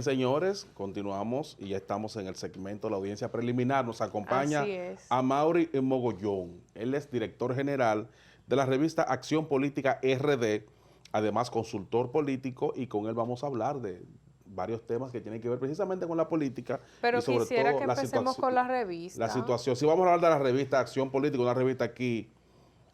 señores, continuamos y ya estamos en el segmento de la audiencia preliminar. Nos acompaña Así es. Amaury Mogollón. Él es director general de la revista Acción Política RD, además consultor político, y con él vamos a hablar de varios temas que tienen que ver precisamente con la política Pero y sobre quisiera todo que la empecemos con la revista. La situación. Si vamos a hablar de la revista Acción Política, una revista aquí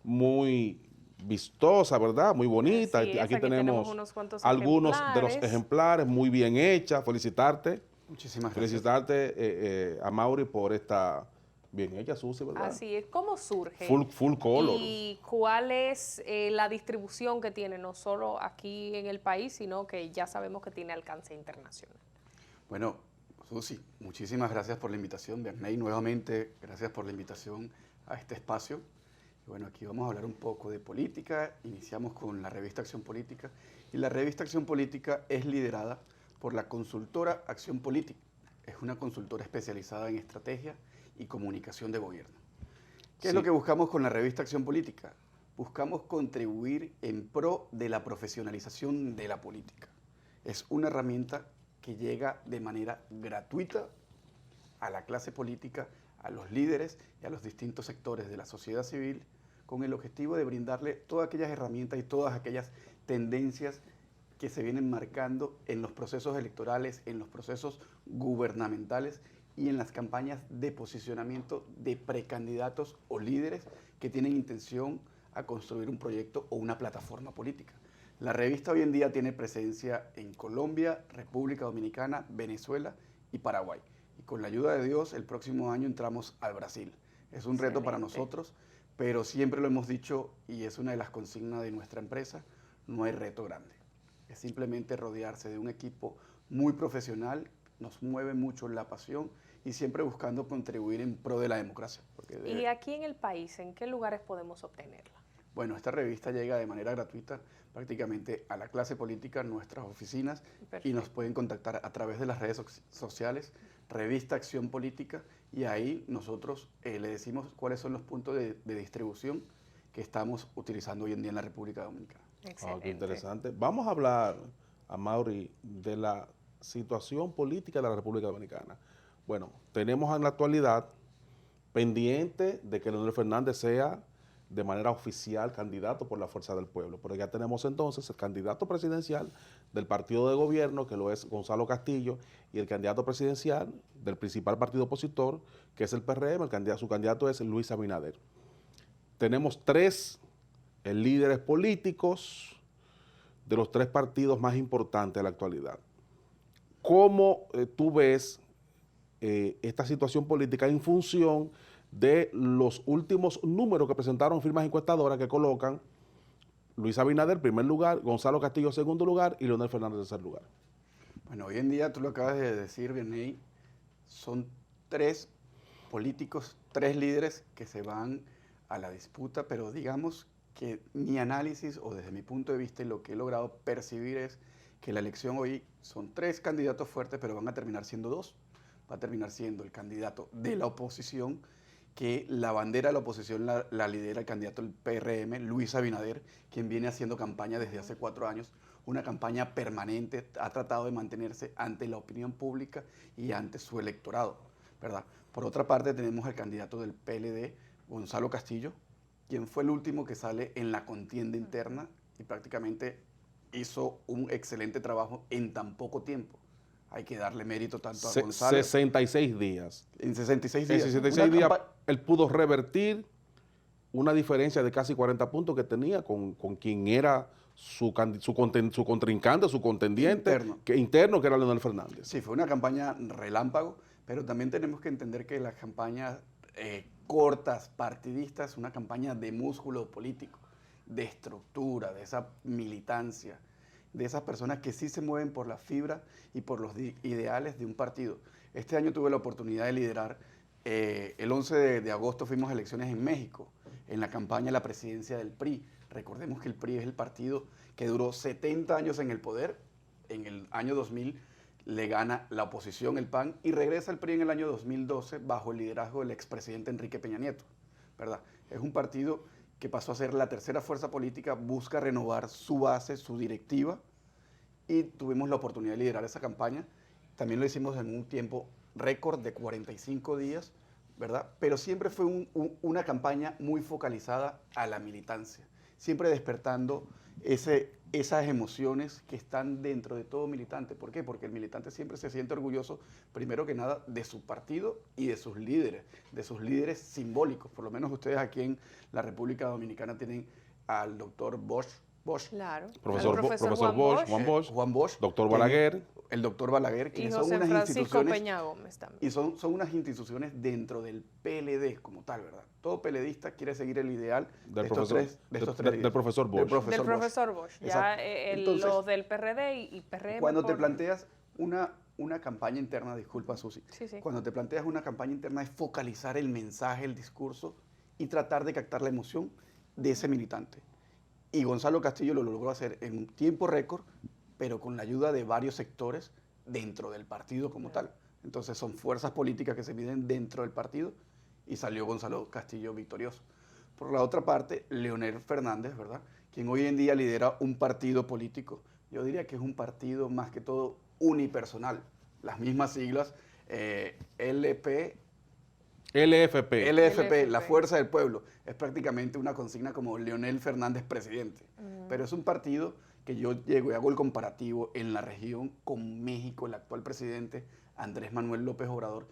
muy vistosa, ¿verdad? Muy bonita. Así es, Aquí aquí tenemos tenemos unos cuantos algunos de los ejemplares. ejemplares muy bien hechas. Felicitarte. Muchísimas gracias. Felicitarte a Mauri por esta bien hecha, Susi, ¿verdad? Así es. ¿Cómo surge? Full color. ¿Y cuál es la distribución que tiene, no solo aquí en el país, sino que ya sabemos que tiene alcance internacional? Bueno, Susi, muchísimas gracias por la invitación. Bernay, nuevamente, gracias por la invitación a este espacio. Y bueno, aquí vamos a hablar un poco de política. Iniciamos con la revista Acción Política. Y la revista Acción Política es liderada por la consultora Acción Política. Es una consultora especializada en estrategia y comunicación de gobierno. ¿Qué es lo que buscamos con la revista Acción Política? Buscamos contribuir en pro de la profesionalización de la política. Es una herramienta que llega de manera gratuita a la clase política, a los líderes y a los distintos sectores de la sociedad civil, con el objetivo de brindarle todas aquellas herramientas y todas aquellas tendencias que se vienen marcando en los procesos electorales, en los procesos gubernamentales y en las campañas de posicionamiento de precandidatos o líderes que tienen intención a construir un proyecto o una plataforma política. La revista hoy en día tiene presencia en Colombia, República Dominicana, Venezuela y Paraguay. Y con la ayuda de Dios, el próximo año entramos al Brasil. Es un reto para nosotros, pero siempre lo hemos dicho y es una de las consignas de nuestra empresa, no hay reto grande. Es simplemente rodearse de un equipo muy profesional, nos mueve mucho la pasión y siempre buscando contribuir en pro de la democracia. ¿Y aquí en el país, en qué lugares podemos obtenerla? Bueno, esta revista llega de manera gratuita prácticamente a la clase política, nuestras oficinas. Perfecto. Y nos pueden contactar a través de las redes sociales, Revista Acción Política, y ahí nosotros le decimos cuáles son los puntos de distribución que estamos utilizando hoy en día en la República Dominicana. Excelente. Qué interesante. Vamos a hablar, Amaury, de la situación política de la República Dominicana. Bueno, tenemos en la actualidad pendiente de que Leonel Fernández sea de manera oficial candidato por la Fuerza del Pueblo, pero ya tenemos entonces el candidato presidencial del partido de gobierno, que lo es Gonzalo Castillo, y el candidato presidencial del principal partido opositor, que es el PRM, su candidato es Luis Abinader. Tenemos tres líderes políticos de los tres partidos más importantes de la actualidad. ¿Cómo tú ves esta situación política en función de los últimos números que presentaron firmas encuestadoras que colocan Luis Abinader en primer lugar, Gonzalo Castillo en segundo lugar y Leonel Fernández en tercer lugar? Bueno, hoy en día, tú lo acabas de decir, Bernay, son tres políticos, tres líderes que se van a la disputa, pero digamos que mi análisis o desde mi punto de vista y lo que he logrado percibir es que la elección hoy son tres candidatos fuertes, pero van a terminar siendo dos. Va a terminar siendo el candidato de la oposición, que la bandera de la oposición la lidera el candidato del PRM, Luis Abinader, quien viene haciendo campaña desde hace 4 años, una campaña permanente, ha tratado de mantenerse ante la opinión pública y ante su electorado, ¿verdad? Por otra parte, tenemos al candidato del PLD, Gonzalo Castillo, quien fue el último que sale en la contienda interna y prácticamente hizo un excelente trabajo en tan poco tiempo. Hay que darle mérito tanto a Gonzalo. 66 días. En 66 días. En 66 días él pudo revertir una diferencia de casi 40 puntos que tenía con quien era su contrincante, su contendiente interno, que era Leonel Fernández. Sí, fue una campaña relámpago, pero también tenemos que entender que las campañas cortas, partidistas, una campaña de músculo político, de estructura, de esa militancia, de esas personas que sí se mueven por la fibra y por los ideales de un partido. Este año tuve la oportunidad de liderar, el 11 de agosto fuimos a elecciones en México, en la campaña de la presidencia del PRI. Recordemos que el PRI es el partido que duró 70 años en el poder. En el año 2000 le gana la oposición, el PAN, y regresa el PRI en el año 2012 bajo el liderazgo del expresidente Enrique Peña Nieto, ¿verdad? Es un partido que pasó a ser la tercera fuerza política, busca renovar su base, su directiva, y tuvimos la oportunidad de liderar esa campaña también lo hicimos en un tiempo récord de 45 días, ¿verdad? Pero siempre fue una campaña muy focalizada a la militancia, siempre despertando esas emociones que están dentro de todo militante. ¿Por qué? Porque el militante siempre se siente orgulloso, primero que nada, de su partido y de sus líderes simbólicos. Por lo menos ustedes aquí en la República Dominicana tienen al doctor Bosch, Claro. Profesor, El profesor Juan Bosch, Juan Bosch, doctor Balaguer. El doctor Balaguer, y quienes José son unas Francisco instituciones, Peña Gómez también. y son unas instituciones dentro del PLD como tal, ¿verdad? Todo PLDista quiere seguir el ideal de estos tres líderes. Del profesor Bosch. Del profesor Bosch. Ya Entonces, los del PRD y PRM. Cuando te planteas una campaña interna, disculpa Susi, Sí, sí. cuando te planteas una campaña interna es focalizar el mensaje, el discurso y tratar de captar la emoción de ese militante. Y Gonzalo Castillo lo logró hacer en un tiempo récord, pero con la ayuda de varios sectores dentro del partido como tal. Entonces son fuerzas políticas que se miden dentro del partido y salió Gonzalo Castillo victorioso. Por la otra parte, Leonel Fernández, ¿verdad? Quien hoy en día lidera un partido político. Yo diría que es un partido más que todo unipersonal. Las mismas siglas, LFP, la Fuerza del Pueblo. Es prácticamente una consigna como Leonel Fernández presidente. Pero es un partido que yo llego y hago el comparativo en la región con México. El actual presidente, Andrés Manuel López Obrador,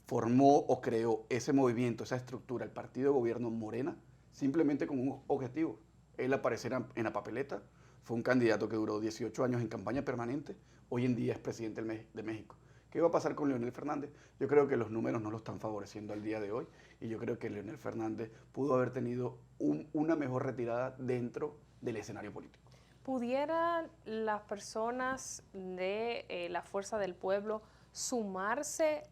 formó o creó ese movimiento, esa estructura, el partido de gobierno Morena, simplemente con un objetivo. Él aparecer en la papeleta, fue un candidato que duró 18 años en campaña permanente, hoy en día es presidente de México. ¿Qué va a pasar con Leonel Fernández? Yo creo que los números no lo están favoreciendo al día de hoy y yo creo que Leonel Fernández pudo haber tenido una mejor retirada dentro del escenario político. ¿Pudieran las personas de la Fuerza del Pueblo sumarse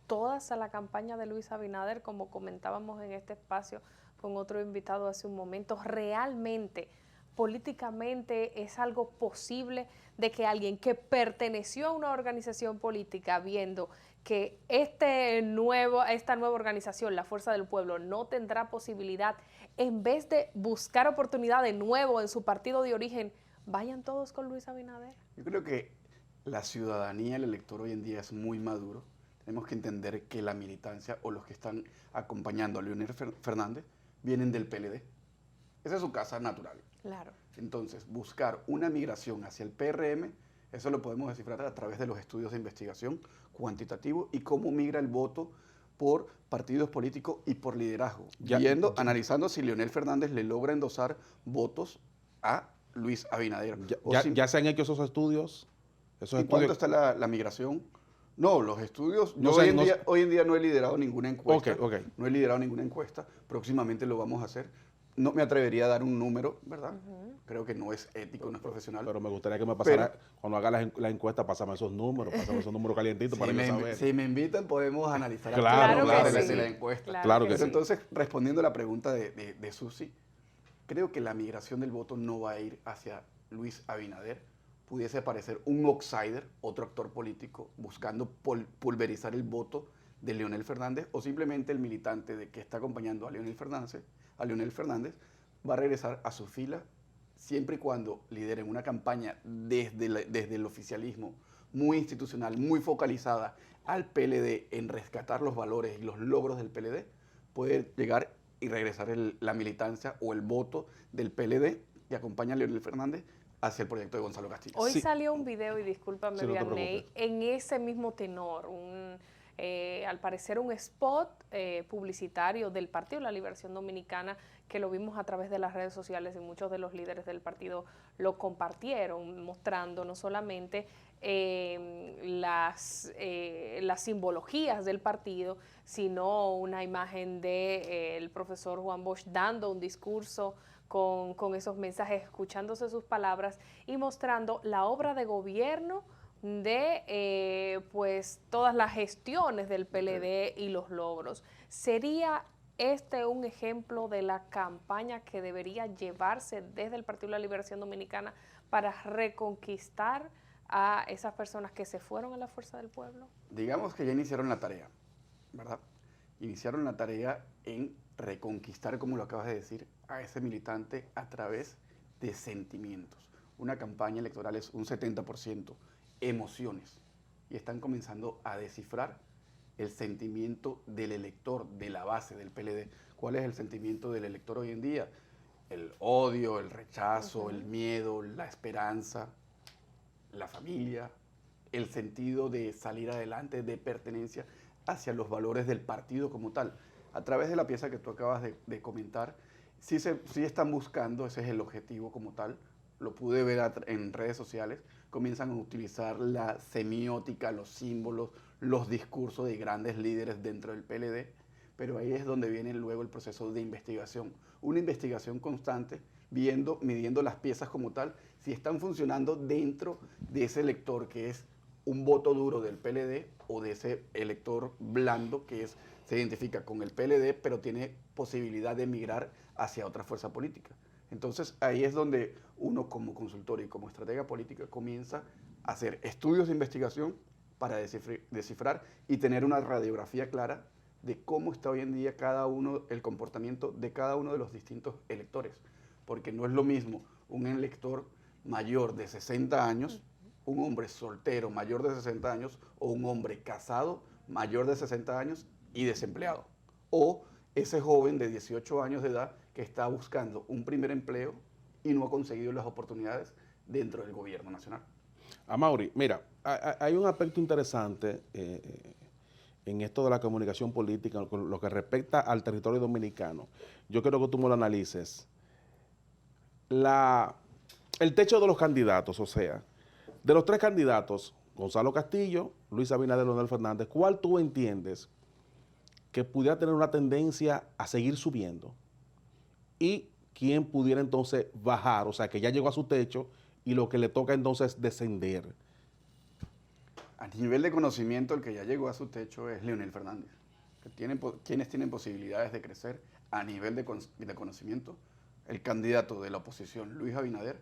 todas a la campaña de Luis Abinader, como comentábamos en este espacio con otro invitado hace un momento? ¿Realmente, políticamente, es algo posible de que alguien que perteneció a una organización política, viendo que esta nueva organización, la Fuerza del Pueblo, no tendrá posibilidad, en vez de buscar oportunidad de nuevo en su partido de origen, vayan todos con Luis Abinader? Yo creo que la ciudadanía, el elector hoy en día es muy maduro. Tenemos que entender que la militancia o los que están acompañando a Leonel Fernández vienen del PLD. Esa es su casa natural. Claro. Entonces, buscar una migración hacia el PRM, eso lo podemos descifrar a través de los estudios de investigación cuantitativo y cómo migra el voto por partidos políticos y por liderazgo. Analizando si Leonel Fernández le logra endosar votos a Luis Abinader. ¿Ya se han hecho esos estudios? ¿En cuánto está la migración? No, los estudios, hoy en día no he liderado ninguna encuesta. No he liderado ninguna encuesta. Próximamente lo vamos a hacer. No me atrevería a dar un número, ¿verdad? Creo que no es ético, no es profesional. Pero me gustaría que me pasara, cuando haga la encuesta, pásame esos números calientitos para yo saber. Si me invitan, podemos analizar claro la encuesta. Claro que sí. Entonces, respondiendo a la pregunta de Susi, creo que la migración del voto no va a ir hacia Luis Abinader. Pudiese parecer un outsider, otro actor político, buscando pulverizar el voto de Leonel Fernández, o simplemente el militante que está acompañando a Leonel Fernández va a regresar a su fila siempre y cuando lideren una campaña desde el oficialismo muy institucional, muy focalizada al PLD en rescatar los valores y los logros del PLD, puede llegar y regresar la militancia o el voto del PLD que acompaña a Leonel Fernández hacia el proyecto de Gonzalo Castillo. Hoy salió un video, y discúlpame, Sí, no te Vianney, en ese mismo tenor, al parecer un spot publicitario del Partido de la Liberación Dominicana, que lo vimos a través de las redes sociales y muchos de los líderes del partido lo compartieron, mostrando no solamente las simbologías del partido, sino una imagen del profesor Juan Bosch dando un discurso con esos mensajes, escuchándose sus palabras y mostrando la obra de gobierno de pues todas las gestiones del PLD y los logros. ¿Sería este un ejemplo de la campaña que debería llevarse desde el Partido de la Liberación Dominicana para reconquistar a esas personas que se fueron a la Fuerza del Pueblo? Digamos que ya iniciaron la tarea, ¿verdad? Iniciaron la tarea en reconquistar, como lo acabas de decir, a ese militante a través de sentimientos. Una campaña electoral es un 70% emociones y están comenzando a descifrar el sentimiento del elector, de la base del PLD. ¿Cuál es el sentimiento del elector hoy en día? El odio, el rechazo, el miedo, la esperanza, la familia, el sentido de salir adelante, de pertenencia hacia los valores del partido como tal. A través de la pieza que tú acabas de comentar, sí están buscando, ese es el objetivo como tal, lo pude ver en redes sociales, comienzan a utilizar la semiótica, los símbolos, los discursos de grandes líderes dentro del PLD, pero ahí es donde viene luego el proceso de investigación. Una investigación constante, midiendo las piezas como tal, si están funcionando dentro de ese elector que es un voto duro del PLD o de ese elector blando que se identifica con el PLD, pero tiene posibilidad de migrar hacia otra fuerza política. Entonces ahí es donde uno como consultor y como estratega política comienza a hacer estudios de investigación para descifrar y tener una radiografía clara de cómo está hoy en día el comportamiento de cada uno de los distintos electores. Porque no es lo mismo un elector mayor de 60 años, un hombre soltero mayor de 60 años o un hombre casado mayor de 60 años y desempleado. O ese joven de 18 años de edad que está buscando un primer empleo y no ha conseguido las oportunidades dentro del gobierno nacional. Amaury, mira, hay un aspecto interesante en esto de la comunicación política, con lo que respecta al territorio dominicano. Yo quiero que tú me lo analices. El techo de los candidatos, o sea, de los 3 candidatos, Gonzalo Castillo, Luis Abinader, Leonel Fernández, ¿cuál tú entiendes que pudiera tener una tendencia a seguir subiendo? ¿Y quién pudiera entonces bajar? O sea, que ya llegó a su techo y lo que le toca entonces es descender. A nivel de conocimiento, el que ya llegó a su techo es Leonel Fernández. Quienes tienen posibilidades de crecer a nivel de conocimiento, el candidato de la oposición, Luis Abinader,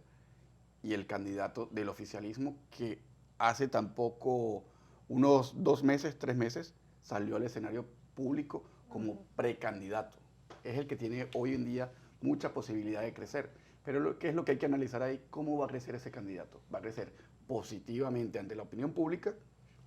y el candidato del oficialismo, que hace tampoco unos 2 meses, 3 meses, salió al escenario público como precandidato. Es el que tiene hoy en día mucha posibilidad de crecer. Pero ¿qué es lo que hay que analizar ahí? ¿Cómo va a crecer ese candidato? ¿Va a crecer positivamente ante la opinión pública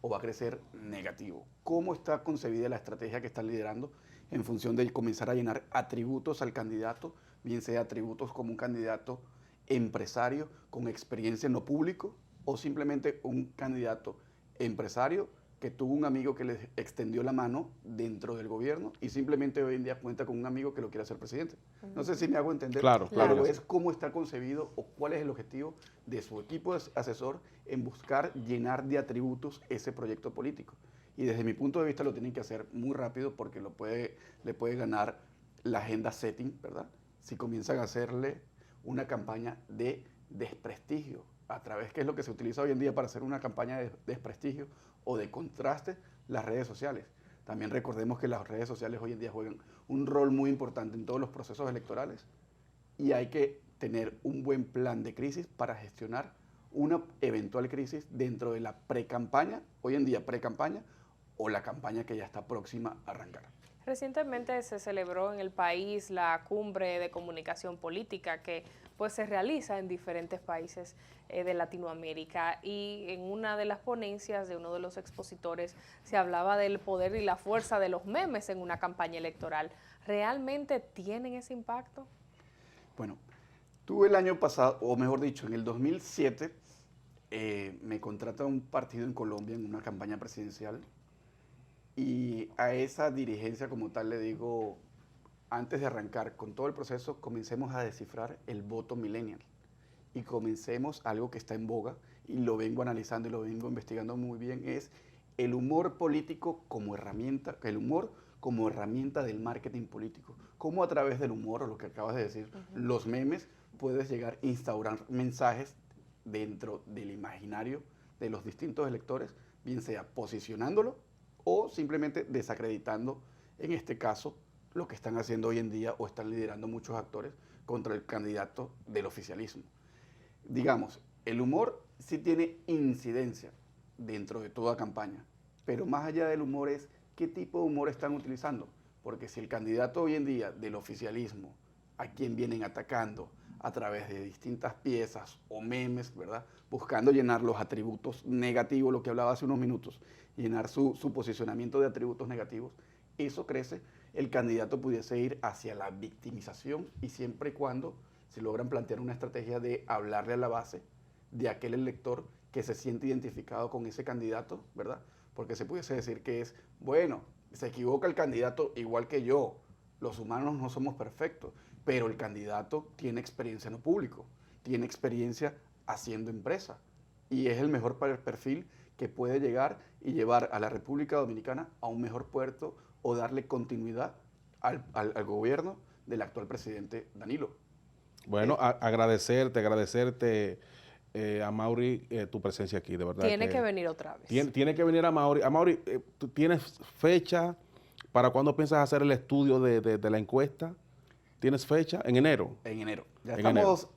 o va a crecer negativo? ¿Cómo está concebida la estrategia que están liderando en función de comenzar a llenar atributos al candidato, bien sea atributos como un candidato empresario con experiencia en lo público o simplemente un candidato empresario que tuvo un amigo que le extendió la mano dentro del gobierno y simplemente hoy en día cuenta con un amigo que lo quiere hacer presidente? No sé si me hago entender, Claro, pero claro. es cómo está concebido o cuál es el objetivo de su equipo asesor en buscar llenar de atributos ese proyecto político. Y desde mi punto de vista lo tienen que hacer muy rápido porque le puede ganar la agenda setting, ¿verdad? Si comienzan a hacerle una campaña de desprestigio, a través, que es lo que se utiliza hoy en día para hacer una campaña de desprestigio o de contraste, las redes sociales. También recordemos que las redes sociales hoy en día juegan un rol muy importante en todos los procesos electorales y hay que tener un buen plan de crisis para gestionar una eventual crisis dentro de la pre-campaña, hoy en día pre-campaña, o la campaña que ya está próxima a arrancar. Recientemente se celebró en el país la cumbre de comunicación política que pues se realiza en diferentes países de Latinoamérica, y en una de las ponencias de uno de los expositores se hablaba del poder y la fuerza de los memes en una campaña electoral. ¿Realmente tienen ese impacto? Bueno, tuve el año pasado, o mejor dicho, en el 2007, me contrata un partido en Colombia en una campaña presidencial. Y a esa dirigencia como tal le digo, antes de arrancar con todo el proceso, comencemos a descifrar el voto millennial y comencemos algo que está en boga y lo vengo analizando y lo vengo investigando muy bien, es el humor político como herramienta, el humor como herramienta del marketing político. Cómo a través del humor, o lo que acabas de decir, los memes, puedes llegar a instaurar mensajes dentro del imaginario de los distintos electores, bien sea posicionándolo o simplemente desacreditando, en este caso, lo que están haciendo hoy en día o están liderando muchos actores contra el candidato del oficialismo. Digamos, el humor sí tiene incidencia dentro de toda campaña, pero más allá del humor es qué tipo de humor están utilizando, porque si el candidato hoy en día del oficialismo, a quien vienen atacando, a través de distintas piezas o memes, ¿verdad? Buscando llenar los atributos negativos, lo que hablaba hace unos minutos, llenar su posicionamiento de atributos negativos, eso crece, el candidato pudiese ir hacia la victimización y siempre y cuando se logran plantear una estrategia de hablarle a la base de aquel elector que se siente identificado con ese candidato, ¿verdad? Porque se pudiese decir que es, bueno, se equivoca el candidato igual que yo, los humanos no somos perfectos, pero el candidato tiene experiencia en lo público, tiene experiencia haciendo empresa y es el mejor perfil que puede llegar y llevar a la República Dominicana a un mejor puerto o darle continuidad al gobierno del actual presidente Danilo. Bueno, agradecerte, Amaury, tu presencia aquí, de verdad. Tiene que venir otra vez. Tiene que venir Amaury. Amaury, ¿tú tienes fecha para cuándo piensas hacer el estudio de la encuesta? ¿Tienes fecha? ¿En enero? En enero. Ya En estamos,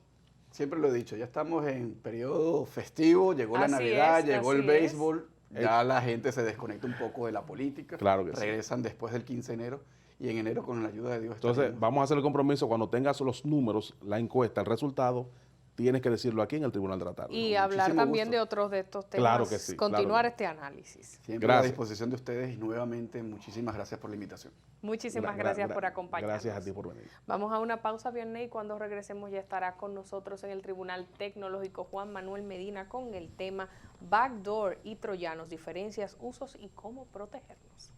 siempre lo he dicho, ya estamos en periodo festivo, llegó la Navidad, llegó el béisbol, ya la gente se desconecta un poco de la política. Claro que regresan después del 15 de enero y en enero con la ayuda de Dios. Entonces, vamos a hacer el compromiso cuando tengas los números, la encuesta, el resultado, tienes que decirlo aquí en el Tribunal de la Tarde. Y hablar también de otros de estos temas, claro que sí, continuar este análisis. Siempre a la disposición de ustedes y nuevamente muchísimas gracias por la invitación. Muchísimas gracias por acompañarnos. Gracias a ti por venir. Vamos a una pausa, Vianney, y cuando regresemos ya estará con nosotros en el Tribunal Tecnológico Juan Manuel Medina con el tema Backdoor y troyanos, diferencias, usos y cómo protegernos.